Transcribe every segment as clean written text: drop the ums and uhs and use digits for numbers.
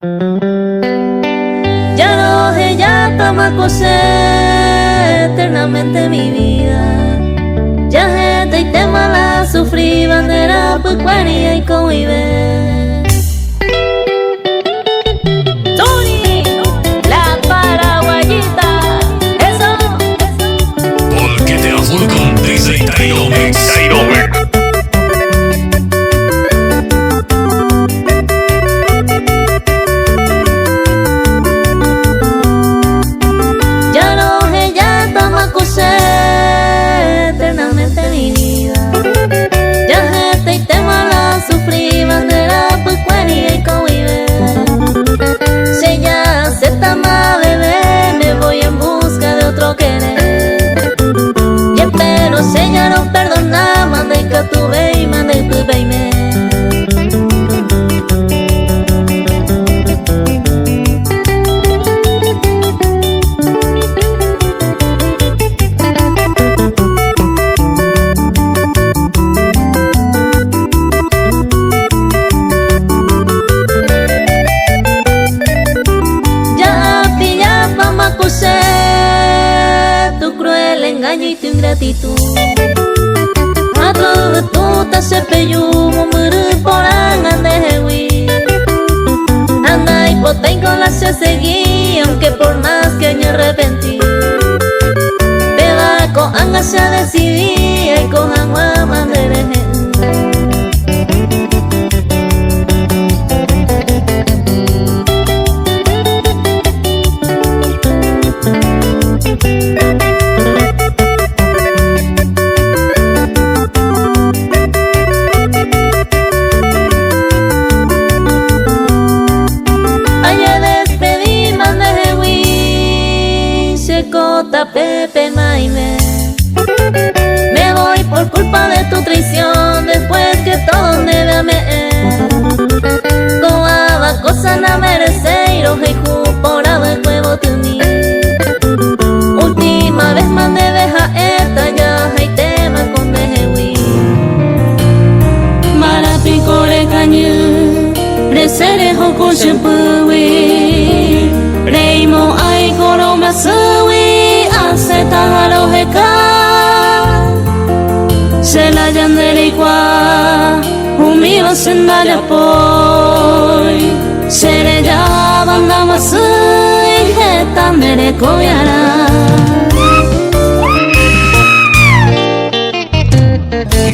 Ya no ella toma cosé eternamente mi vida. Ya gente y te mala sufrí bandera pues cuaría y cohibe. Tony, la paraguayita, eso. Porque te azul con DJ Tairo Mix. Ya no ella toma cosé eternamente mi vida. Ya gente y te mala sufrí bandera pues cuaría y cohibe. Si ella se tama bebé, me voy en busca de otro querer. Y espero si ella no perdona, mande que tuve y mande que veime. Tu cruel engaño y tu ingratitud. Atro tu ta se peyumo muru porang andewi. Anda y potén con la se seguí, aunque por más que me arrepentí. Te va con anga se decidí, y con agua mandereje. Pepe Maime, me voy por culpa de tu traición, después que todo me veame. Toda cosa no merece y roja y por el huevo tu mí. Última vez mande deja esta ya hay tema con dejewi. Marapico le cañu, resere hoko shempuwi, reimo ay koro masuwi. Se tagalo heka se la yanderikwa umiwa sendala poi sere ya banda masu heta mere koyara.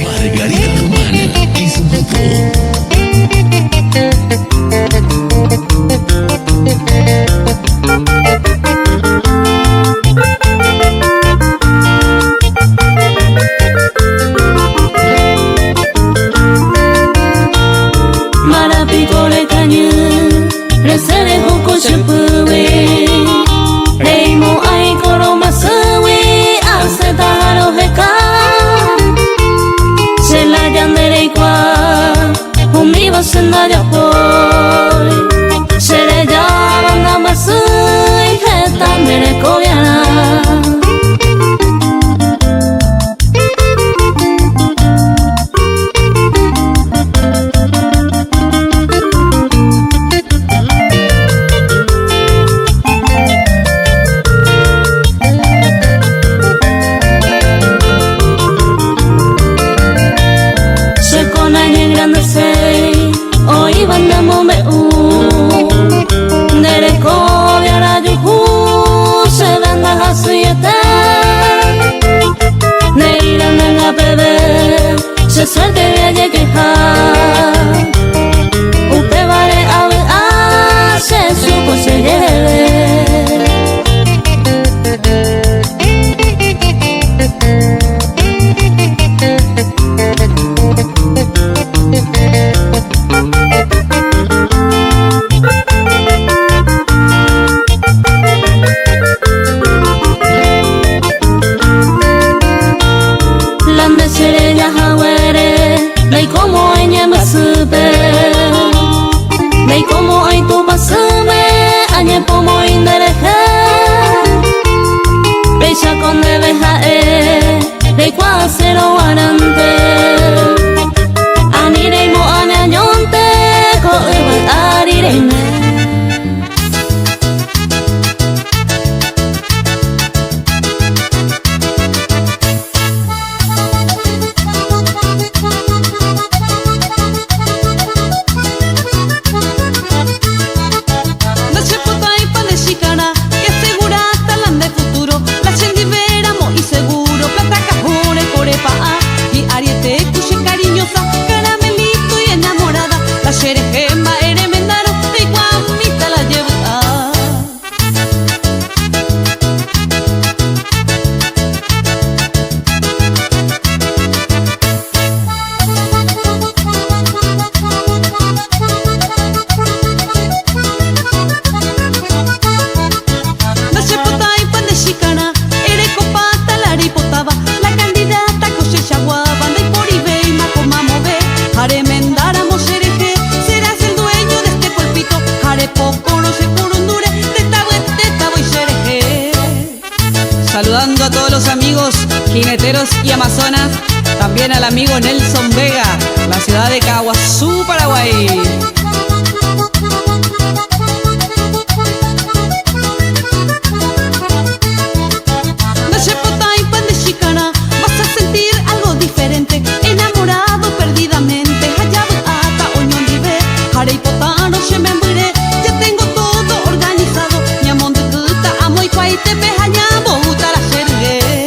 Margarita Romana y su grupo. Resere hoko shupuwe, reimo ai jineteros y amazonas, también al amigo Nelson Vega, la ciudad de Caguazú, Paraguay. Vas a sentir algo diferente, enamorado perdidamente. Hayab ata oñón vive, harei potano shemembre. Ya tengo todo organizado, ñamón de tuta amo y cuaite pejañamo utara shergue.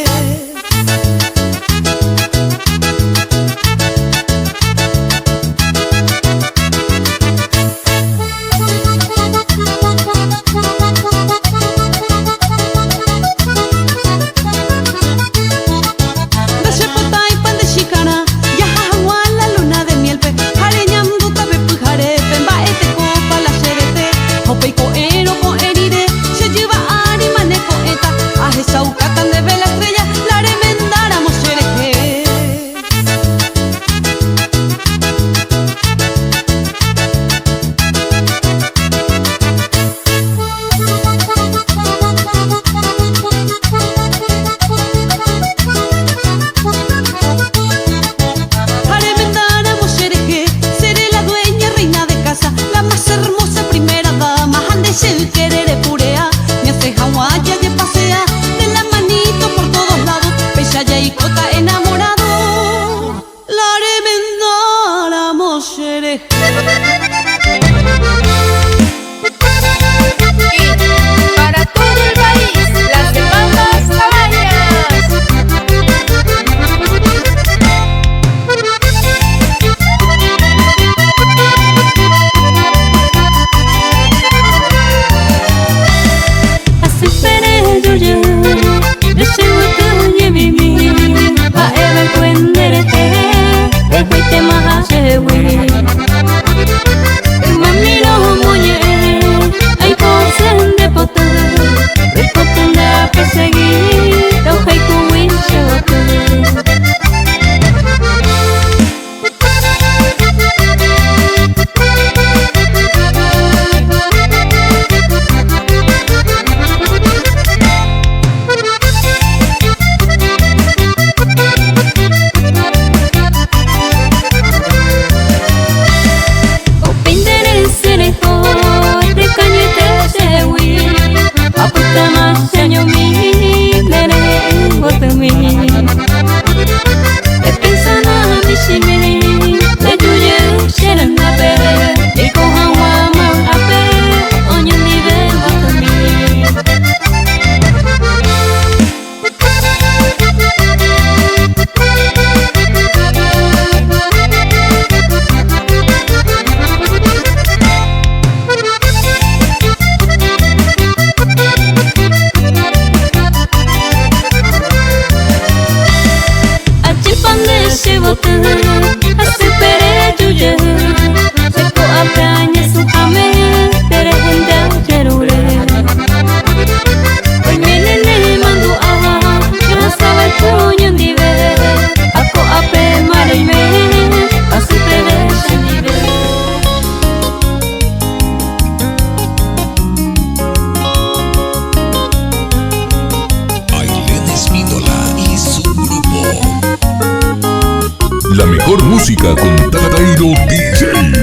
La mejor música con Tatairo DJ.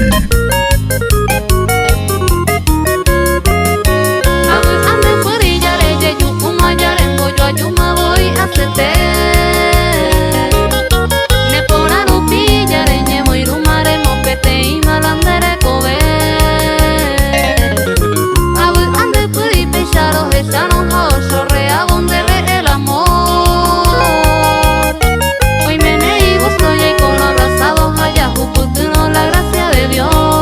La gracia de Dios.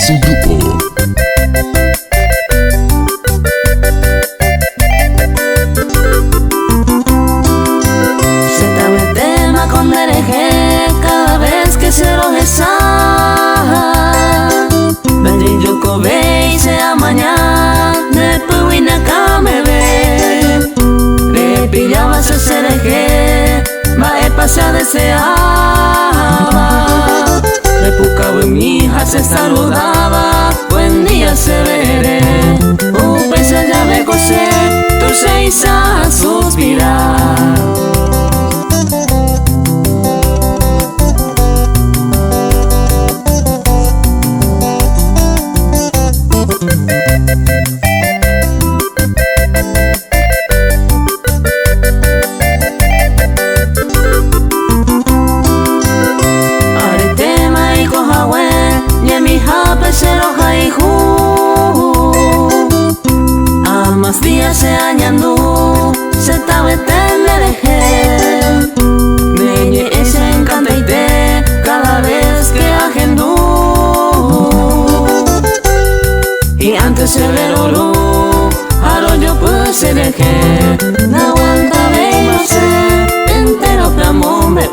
su grupo. Se traba el tema con dereje cada vez que se lo gesa. Vendrí yo cobe y se amaña de puina me ve. Le pillaba ese cereje, ma e pasa deseaba. Le pucaba en mi hija se saludaba, buen día se veré. Un pez ya ve coser, tú se hizo suspirar. Más días se añandú, se tabe tende de gel. Me ese encanta y te cada vez que agendú. Y antes el verolú, ahora yo puse de gel. No aguanta verse, entero plamón de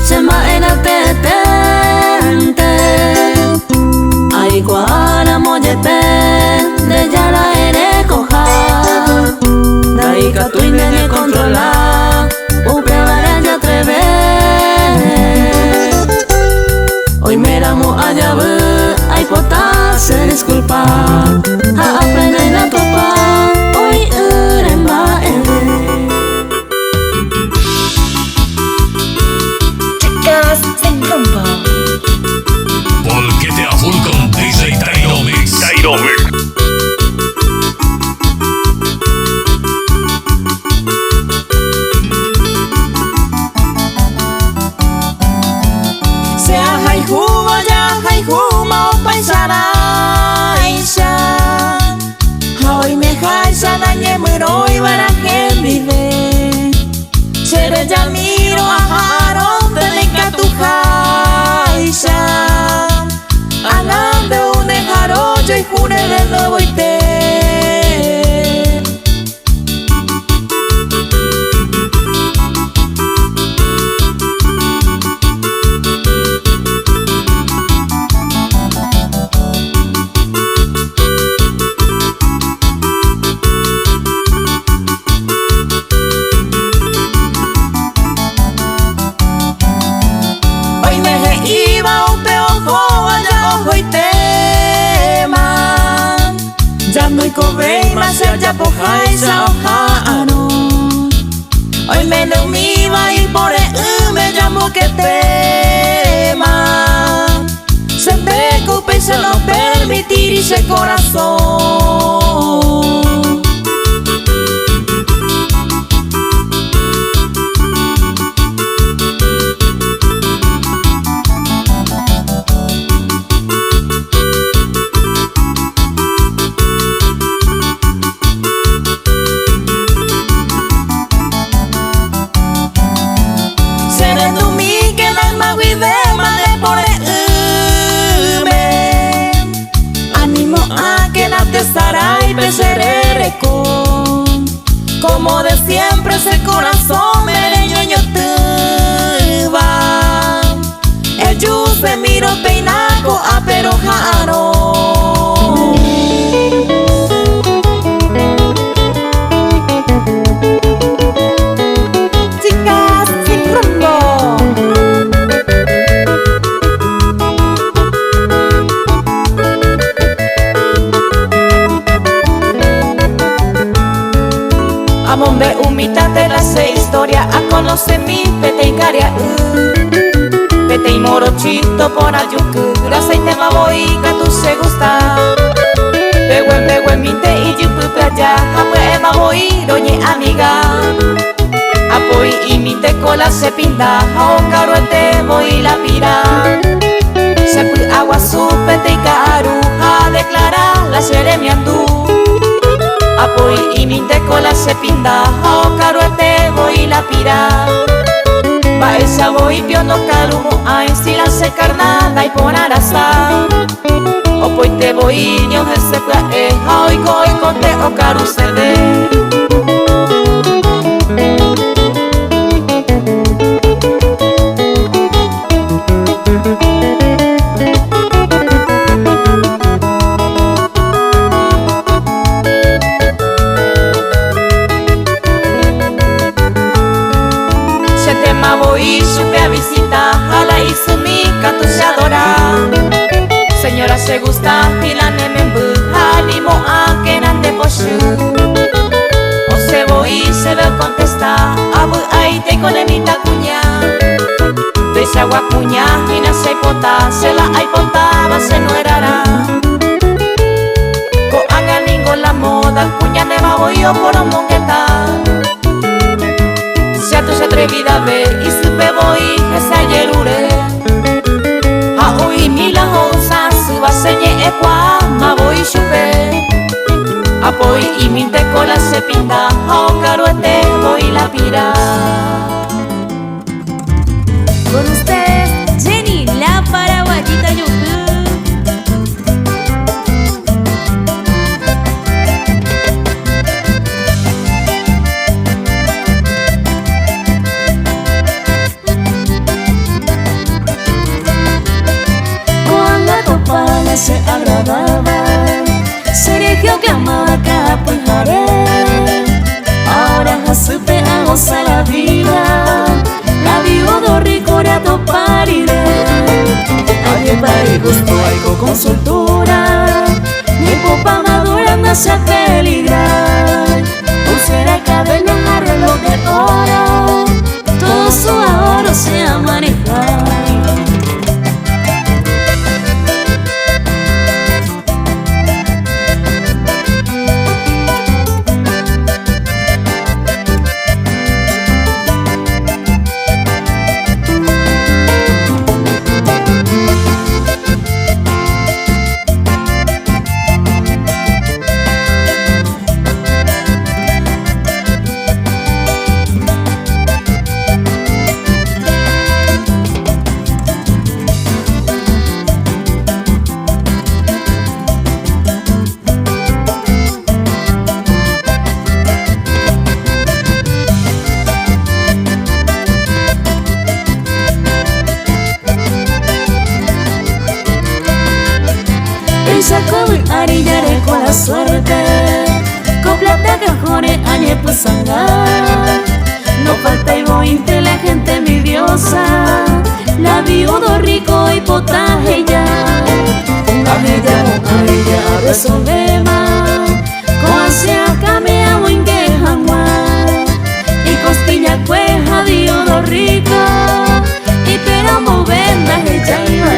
se ma en el tetente. Ay cuara mollepe de ya la ere coja. Dai que tu ne controla upe vara ya atreve. Hoy me ramo allá ve ay pota se disculpa. A aprender la topa hoy uremba Volquete a full con DJ Tairo Mix. Tairo Mix. Sea haihu vaya haihu mau paisara isha. Hoy me jaisa na ñemuroi para que vive. Chere ya miro a haron de tu jaisa. Anam de un jarocho y jure de nuevo y te. Ser ya pojaisa ojano. Hoy me lo miva y por me llamo que tema. Se me ocupa y se lo permitir ese corazón. Como de siempre ese corazón mereño te va. El yus me miro peinaco a pero jaro. Chicas sin rumbo. Amombe humita de la se historia a conocer mi pete y caria. Pete y morochito por ayuku. La aceite ma voy que tú se gusta. Begüen minte y yupu playa. Apue ma voy doñe amiga. Apoy y mi imite cola se pinta o caro te voy la pira. Se fue agua supete y caru a declarar la seremiandú. Apoy imite cola se pinta o caro te voy la pira. Va esa voy piondo carumo a instila se carnada y poner hasta. O pues te voy ño ese fue hoy coi conte o caru se de. Voy supe a visitar a la isumika tu se adora. Señora se gusta y la nemembu animo a que nande poshu. O se voy se ve contesta abu ahí te colemita cuña. Desa agua cuña y nace pota se la hay pota va se no erara. Ko haga ningo la moda cuña neva voy yo por un mongueta. Si a tu se atrevida a ver y supe voy esa yerure. A hoy mi la hosa suba señe equa ma voy chupe. Apoy y mi te cola se pinta a o caruete voy la pira. Con usted, Jenny, la paraguayita yucu. Se agradaba, se eligió que amaba cada pujaré. Ahora ya supe a gozar la vida, la vivo do ricoria to parire. Alguien para gusto algo con soltura, mi popa madura nace a peligrar. Pulsera cadena arreglo de oro, todo su ahorro se a manejar. Arillaré con la suerte, con plata cajones añe pusanga. No falta y voy inteligente envidiosa, la viudo rico y potaje ya. A ella resolvema, con se acá me hago en que jamás. Y costilla cueja viudo rico, y pero movenda ella y va.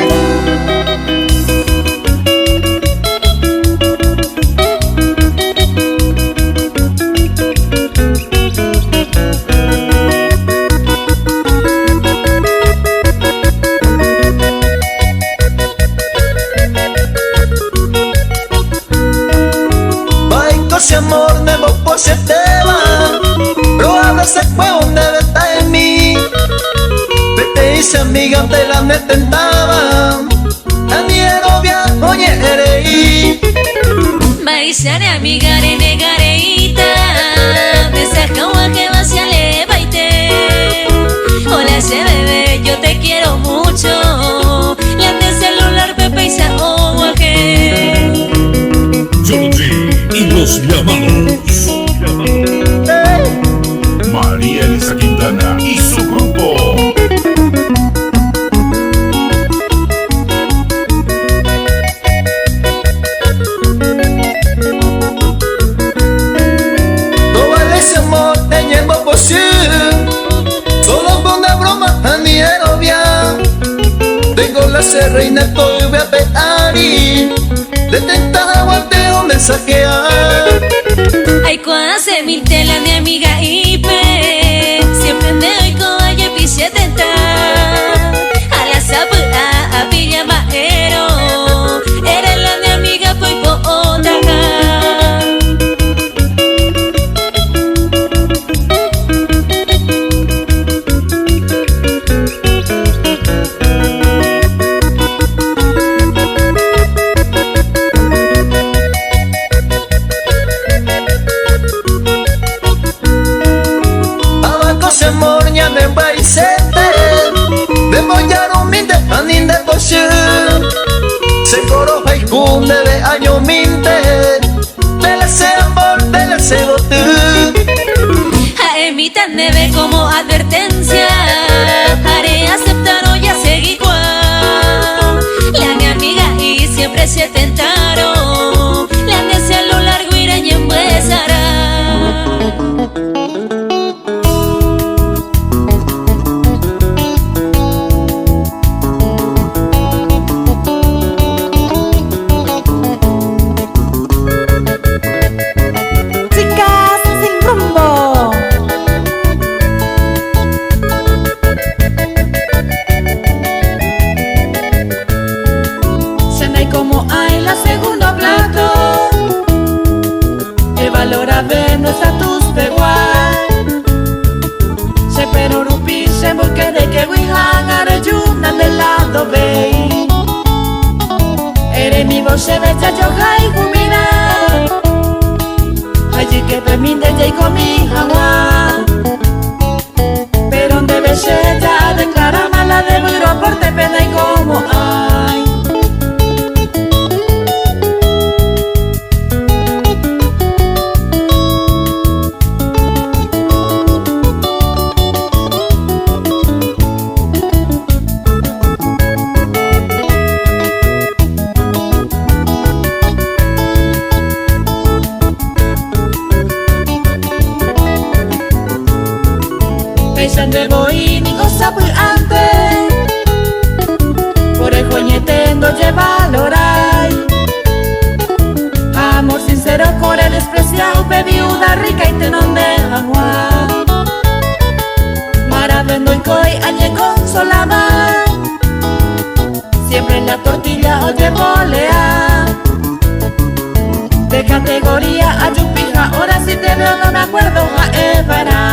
Si amor me voy por se te va, pero ahora se fue donde está en mí. Vete y se amiga te la me tentaba, Danielo viajo y ereí. Maisane amiga de negareita, me saca un que va hacia le baite. Hola ese bebé, yo te quiero mucho. Le ande celular Pepe y se ahogue. Jordi y los llamados. María Elisa Quintana y su grupo. No vale ese amor, teniendo posible. Solo con una broma, Danielo via. Tengo la reina, estoy voy a pegar y de tentar aguanteo mensajear. Ay, cuando se mi tela mi amiga Ipe, siempre me y coaye pisietenta. A la sapu a pilla maero. Eres la de amiga pues po otaga. Se mornya me baisete de moyaron minte anin de poshu se coro haikun de año minte dele se amor dele se botu A emita neve como advertencia. Haré aceptar o ya seguí cual. La mi amiga y siempre se tentaron. La necia a lo largo irá y empezará. Chicas sin rumbo. Cena y como hay la segundo plato. El valor a ver no está tus peguay. Se pero rupi se busque de que wihan arayuna del lado ve. Eres mi voz se ve chacho jai gumina. Allí que permite ya y comí agua. Pero donde ves ya declara mala de burro por te pena y como hay. Pensando voy ni cosa pues antes. Por el coñetendo lleva valorar. Amor sincero con el despreciado, viuda rica y te no deja guay. Maravendo y coi añe consolada. Siempre en la tortilla oye volea. De categoría a yupija, ahora si te veo no me acuerdo a Evara.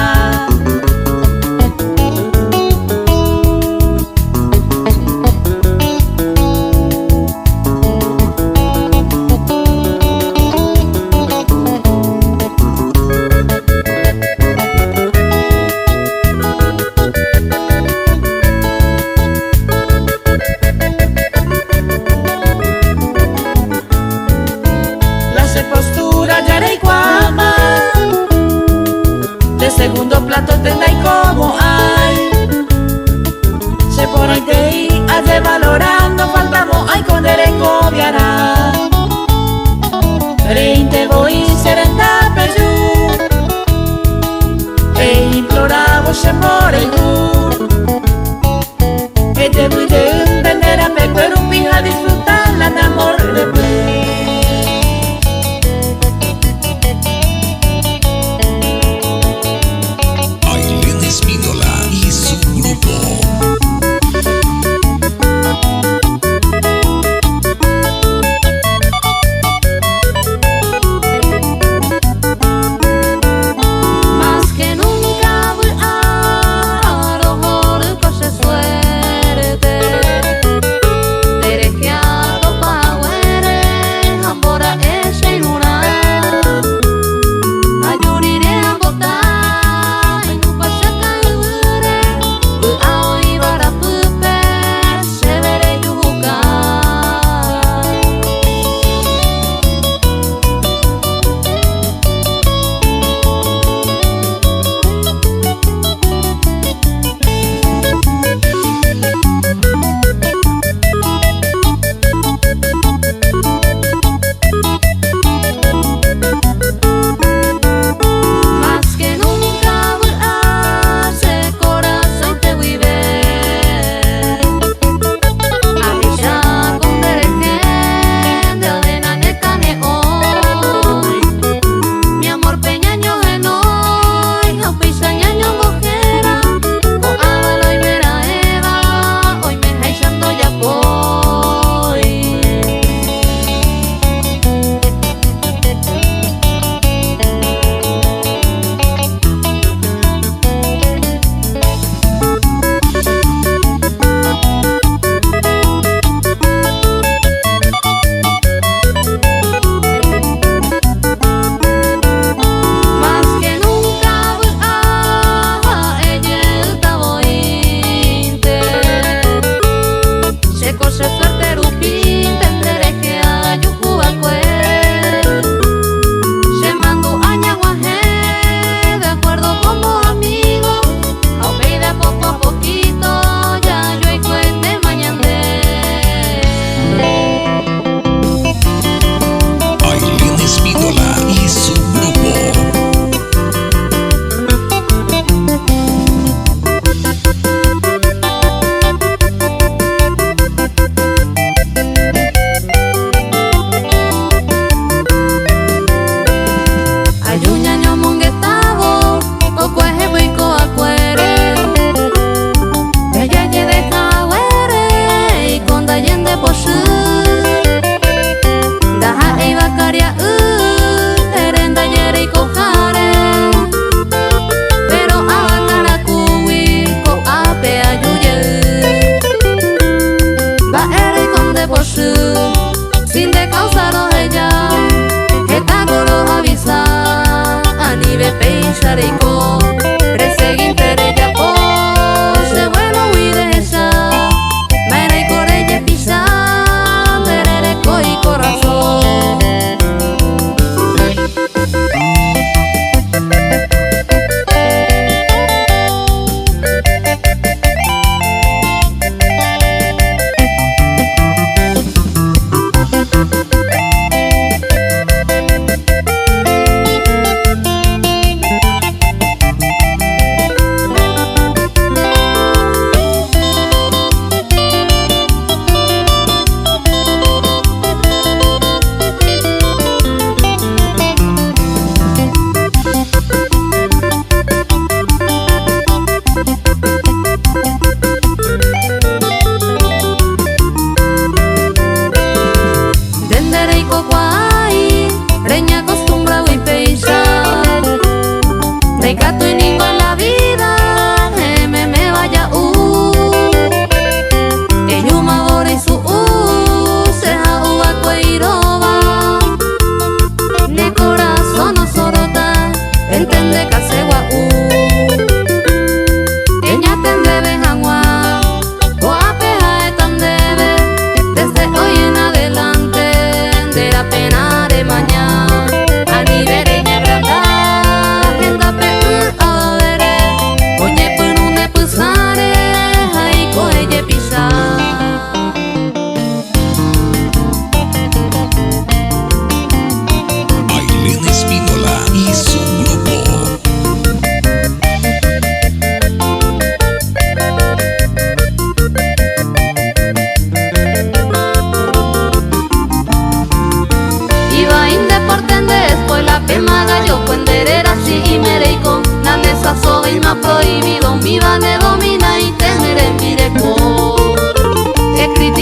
Postura ya y guama. De segundo plato tenda y como hay. Se pone de ahí a de valorando. Faltamos ay con el engobiará. Reinte voy serenta peyu. E imploramos se more y te voy de un vender a pecuero un pija disfrutar la de amor de play. Espíndola y su grupo. Más que nunca voy a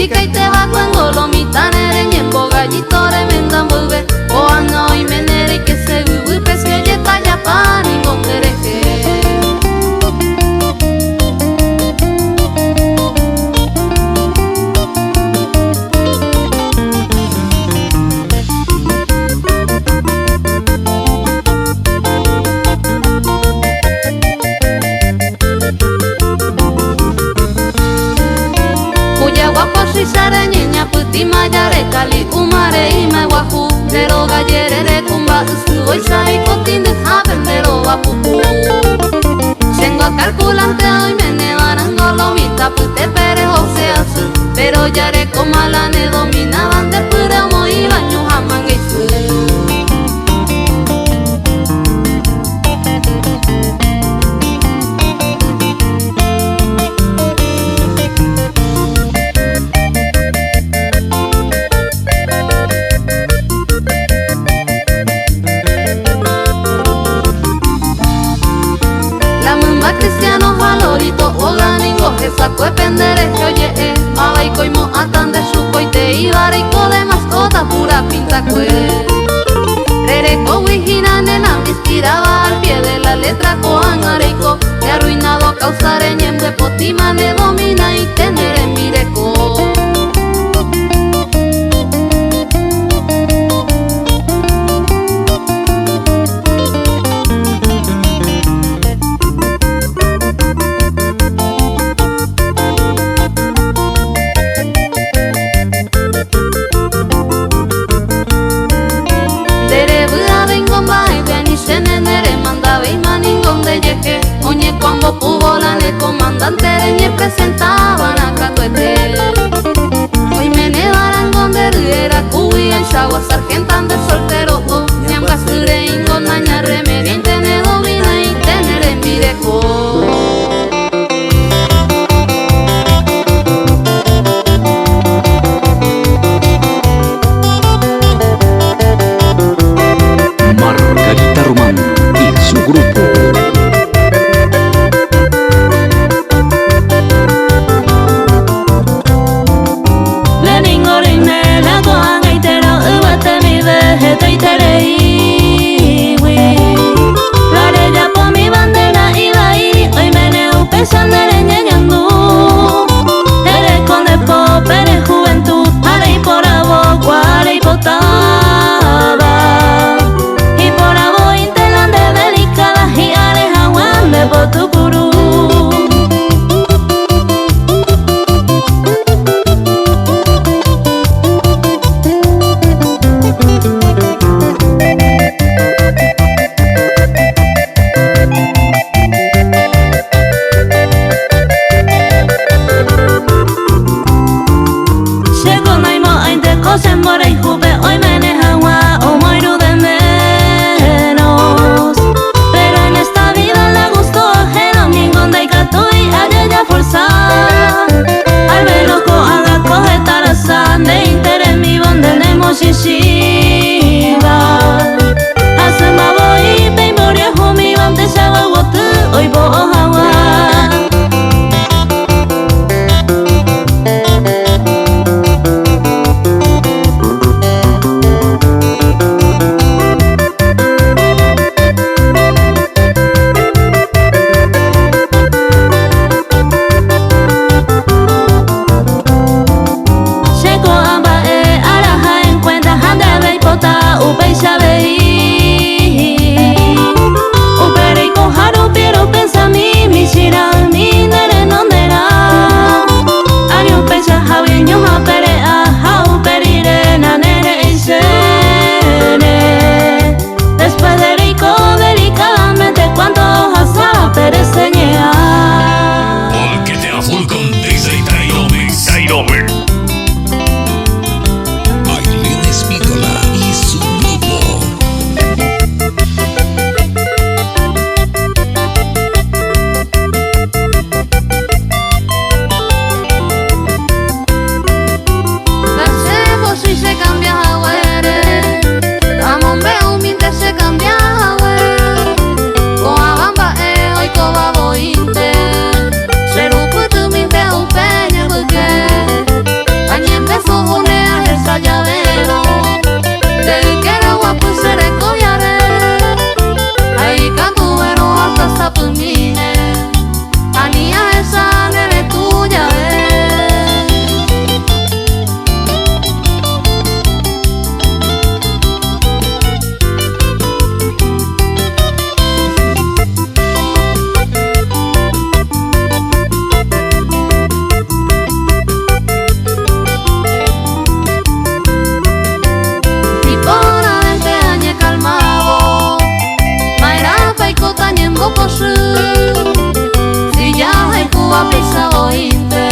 Pica y te va cuando lo mitanere ñembo gallito remenda vuelve o ano y menere que se vive pes que yeta ya pan y gondereje. Si sare niña puti mayare kali umare ima wahu dero gallere de kumba usu sari kotin de haben dero wapupu tengo calculante hoy me nevarango lo vita pute pere jose asu pero yare komala ne dominaban del pura mo iba ñu hamangisu. Cristiano valorito oganingo esa cue pendere que oye mala y coimo atan de suco y te iba y de mascota pura pinta cue Rereco wigina nena inspiraba al pie de la letra coan areico te arruinado causar ñembe potima ne domina y tener en mireco. Oye cuando pudo la ne comandante de presentaban a Catuete. Hoy me nevaran donde riera cuy en chagua sargentan de soltero ñamba sure ingo naña remediente ne domina y tener en mireco. Margarita Román y su grupo. va pesa ointe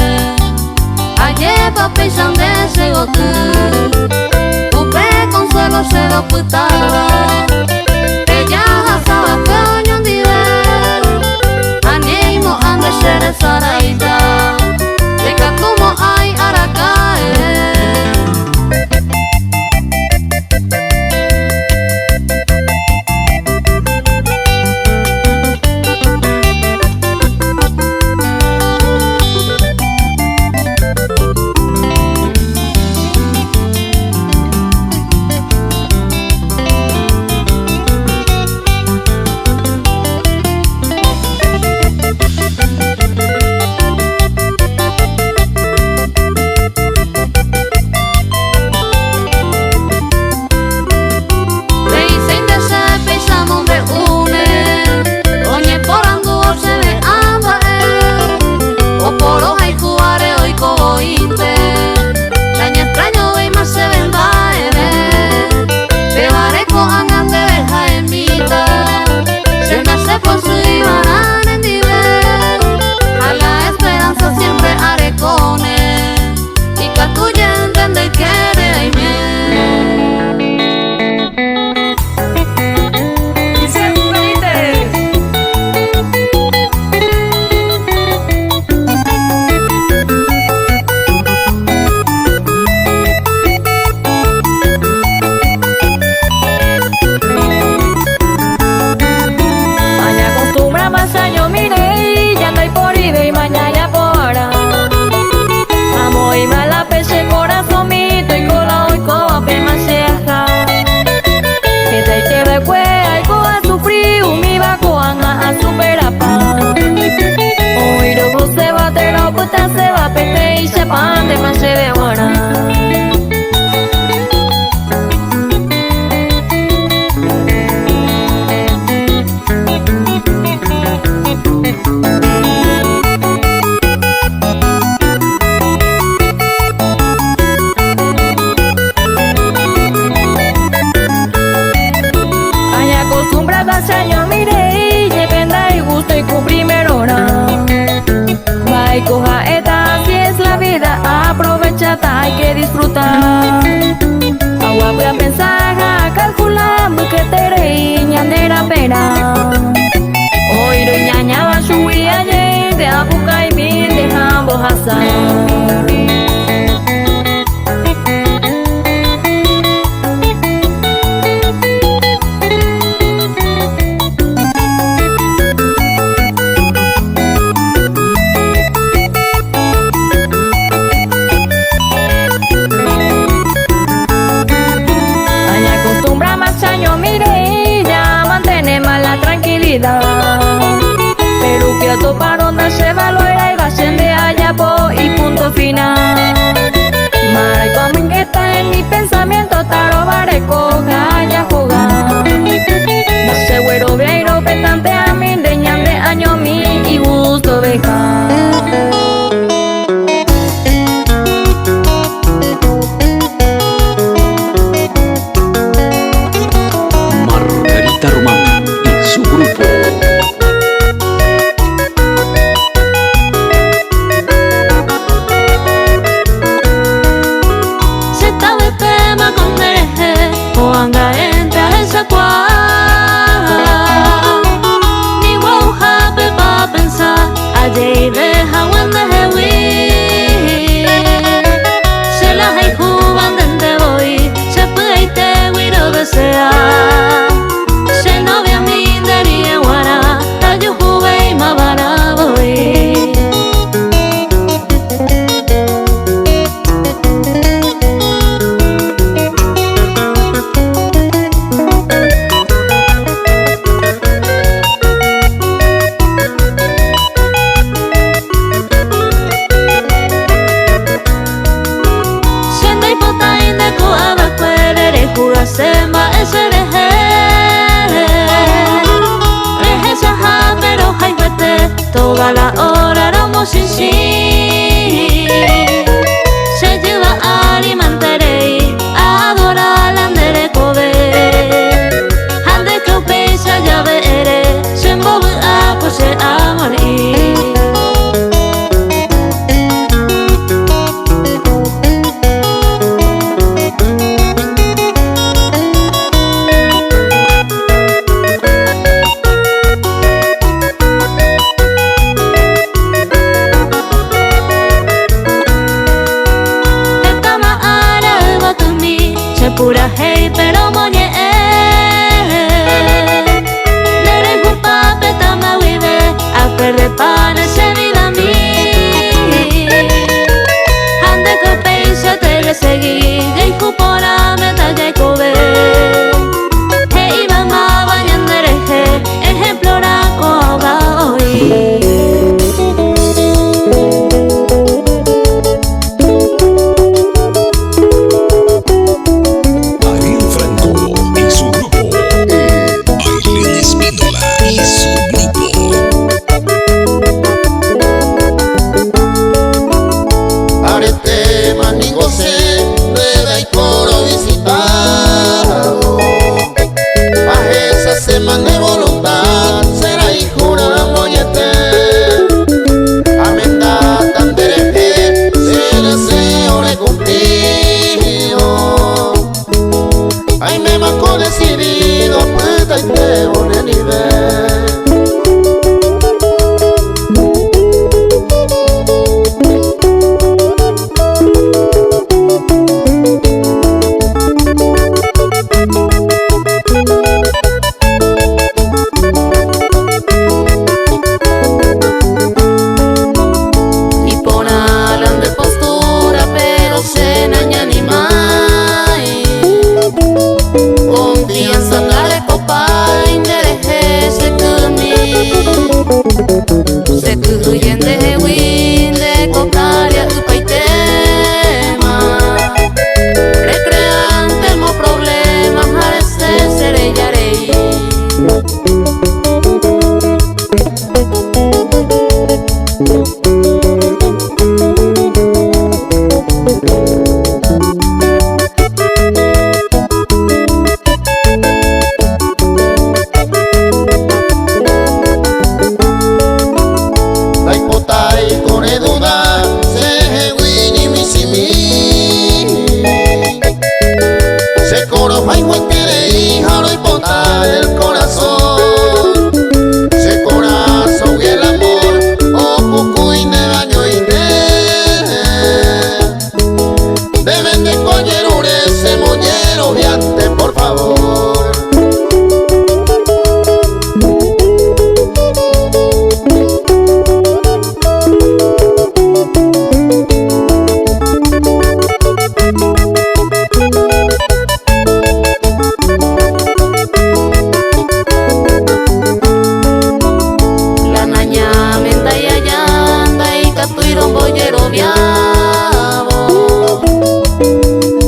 ayer va pesan de segotu upe consuelo se lo putaba ella gasaba coño un día animo ande sere saraita de como hay aracae. Se va pete y se pan de más se de buena. Ay, acostumbrada a año mire y dependa y gusto y cu primero hora. Y coja esta, así es la vida, aprovechata, hay que disfrutar. Agua voy a pensar, a calcular, que te reí, ñandera pena. Hoy lo ñaña va a subir ayer, de apuca y mil, dejamos asar. Pero que a topar onda se valora y va de allá po y punto final. Marco mingueta en mi pensamiento taro bareco gaya jugar. No se güero vieiro petante a mí de ñande año mi y gusto dejar. Margarita Román y su grupo. Se novia mi de guara, yo jugué y ma para voy. Siendo hipotain de coaba cuere, jugasema ese toda la hora éramos sin sí. Se lleva a alimentaré, a adorar la andere cobe. Ande que pesa ya veré, se mueve a pose a morir. cora se huini mi simi se coro fai quiere hija y bota del corazón se corazón y el amor o cucuy ne baño y deben de coger ese moñero viante por favor. La naña menta y allanda y catuiro boyero viavo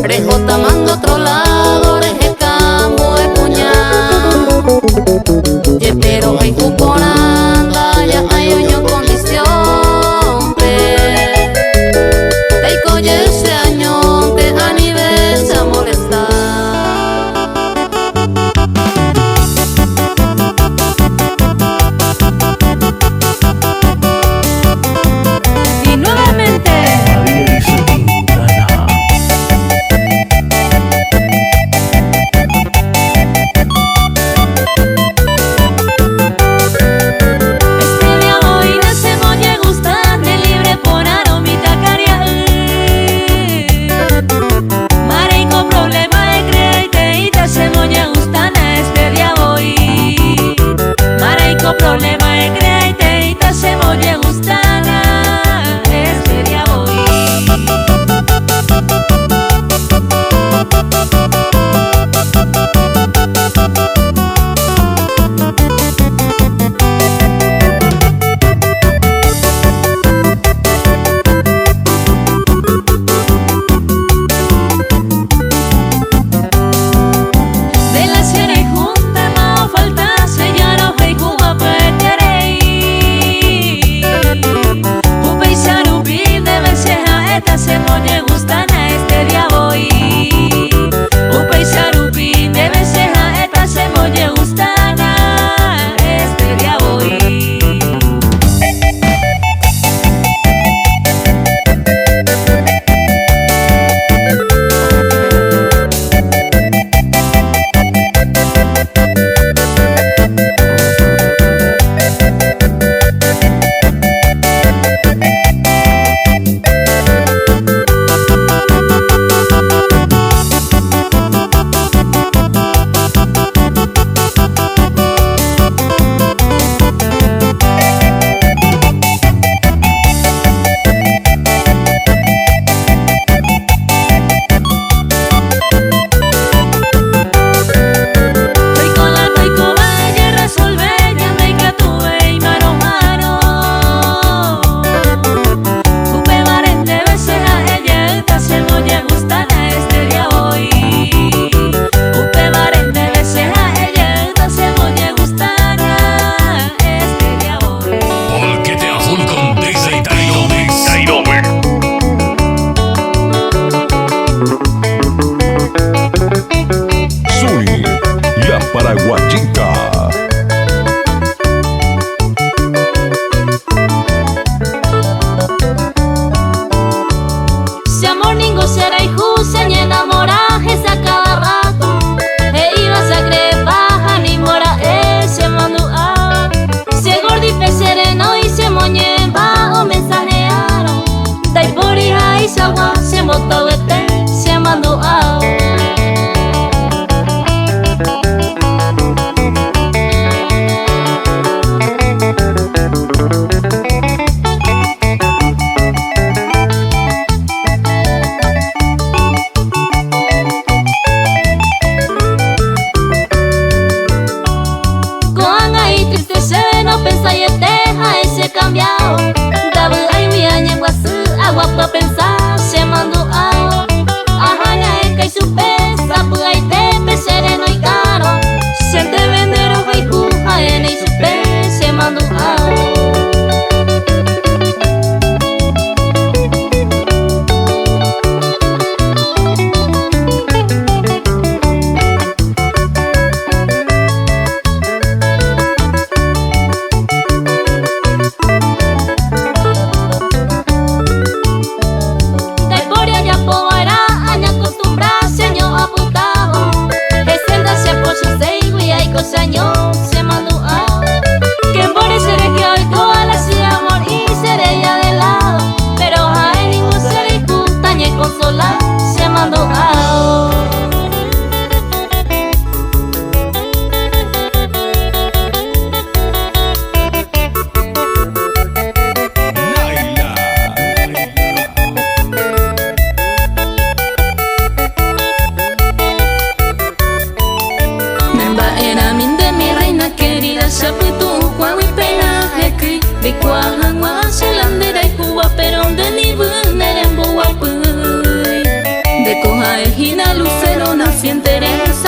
rejo tamando otro lado reje cambo de puñal pero hay cuporanda ya hay oño condición te coye ese año te aniversa a molestar. Y nuevamente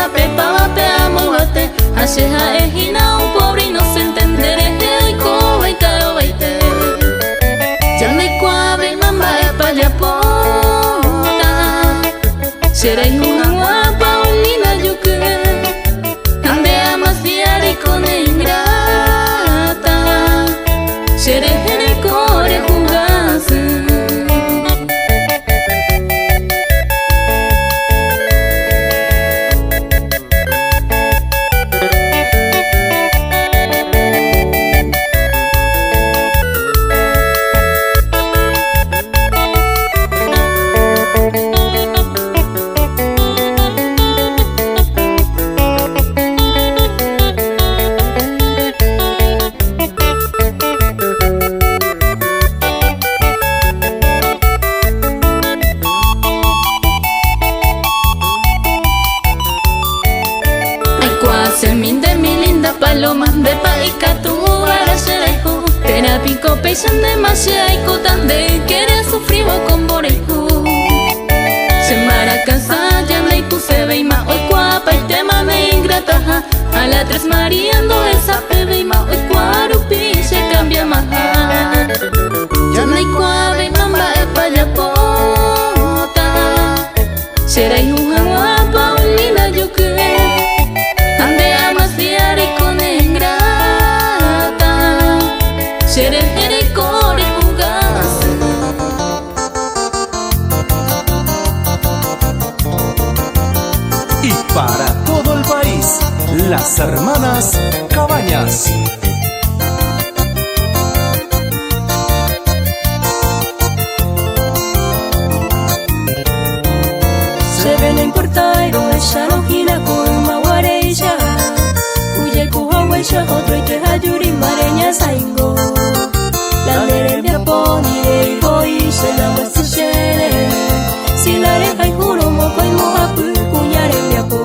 pepa vape amo bate Asheja ejina un pobre inocente enderece hoy cobaita o baite Yande cuave mamba epa yapota Serei una guapa unina yuke Ande amas diari con ingrata Serei jere core jugase Seminde mi linda paloma de paica tu ara xeraiku Terapiko peixan de maxiaiku tande quere sufrir con boreiku Se maracasa ya leiku se veima hoy cuapa y tema me ingrata A la tres mariando esa peveima hoy cuarupi se cambia maja Ya leiku ave mamba epa yapota Xerai uja guapa unina yuke Ande amas diari con ingrata Shere jere core jugas Y para todo el país, las hermanas Cabañas. Se ve no importa ero ella no gira con maguareya Uye kuhaweisha otro y te hayuri mareña saingo La nere mi aponi de hijo y se la muestra shere Si la reja y juro moco y mojapu cuñare mi apo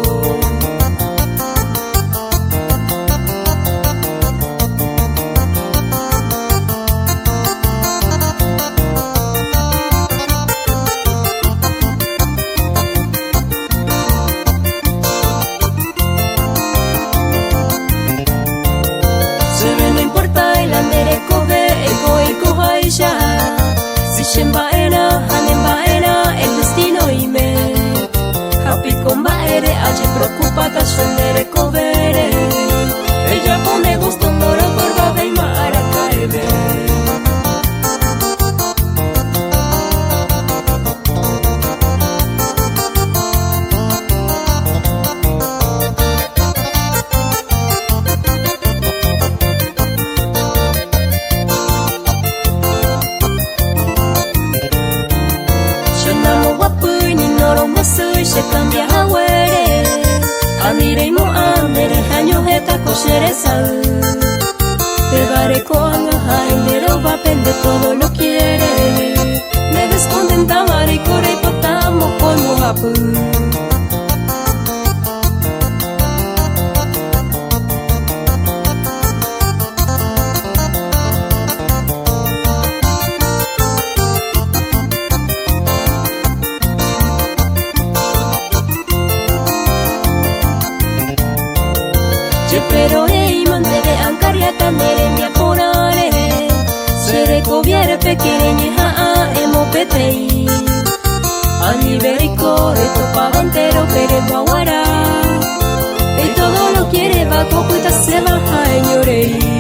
Si shembaera, hanembaera, el destino y me Happy con baere, allí preocupada, suendere covere Ella pone gusto, moro, corva, y maracaebe Se cambia a huere Amire mo andere Hanyo heta koshere sal Te daré con Jaimero va pende todo lo quiere Me descontenta mare y corre y potamo con mojapu Pero ei mandere ancaria tamere mi aporare Sere coviere pequeña emo petei Aniberico reto pavantero pere guaguara Y todo lo quiere va cocuita se baja en llorei